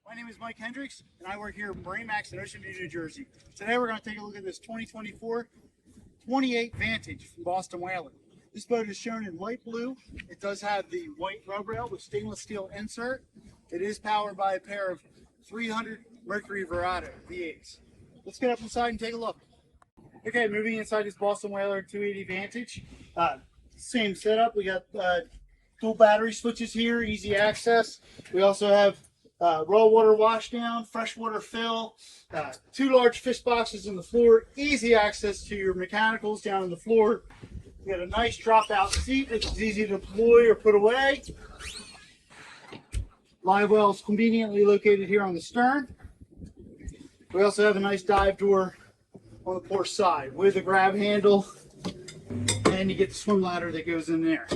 My name is Mike Hendricks, and I work here at MarineMax in Ocean View, New Jersey. Today we're going to take a look at this 2024 28 Vantage from Boston Whaler. This boat is shown in light blue. It does have the white rub rail with stainless steel insert. It is powered by a pair of 300 Mercury Verado V8s. Let's get up inside and take a look. Okay, moving inside this Boston Whaler 280 Vantage. Same setup. We got dual battery switches here, easy access. We also have raw water washdown, freshwater fill, 2 large fish boxes in the floor, easy access to your mechanicals down on the floor. We got a nice drop out seat which is easy to deploy or put away. Live well is conveniently located here on the stern. We also have a nice dive door on the port side with a grab handle, and you get the swim ladder that goes in there.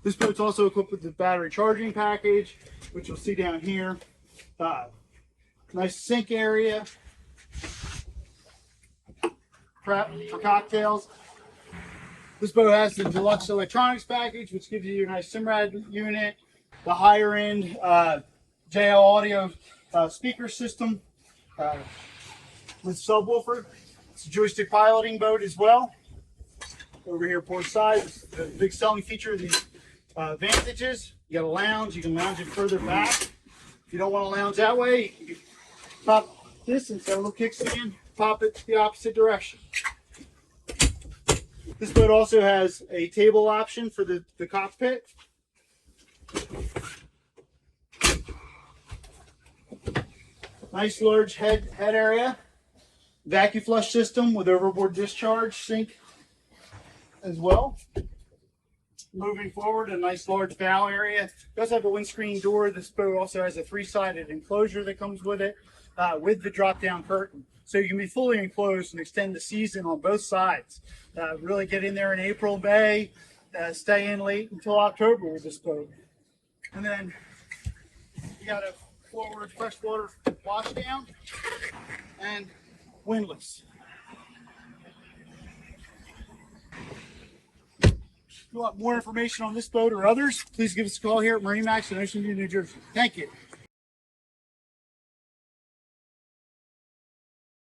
This boat's also equipped with the battery charging package, which you'll see down here. Nice sink area, prep for cocktails. This boat has the deluxe electronics package, which gives you a nice SIMRAD unit, the higher end JL audio speaker system with subwoofer. It's a joystick piloting boat as well. Over here port side, the big selling feature of these Vantages, you got a lounge. You can lounge it further back. If you don't want to lounge that way, you can pop this and set a little kickstand, pop it the opposite direction. This boat also has a table option for the cockpit. Nice large head area. Vacuum flush system with overboard discharge sink as well. Moving forward, a nice large bow area. It does have a windscreen door. This boat also has a 3-sided enclosure that comes with it, with the drop-down curtain. So you can be fully enclosed and extend the season on both sides. Really get in there in April, May, stay in late until October with this boat. And then you got a forward freshwater washdown and windlass. If you want more information on this boat or others, please give us a call here at MarineMax in Ocean View, New Jersey. Thank you.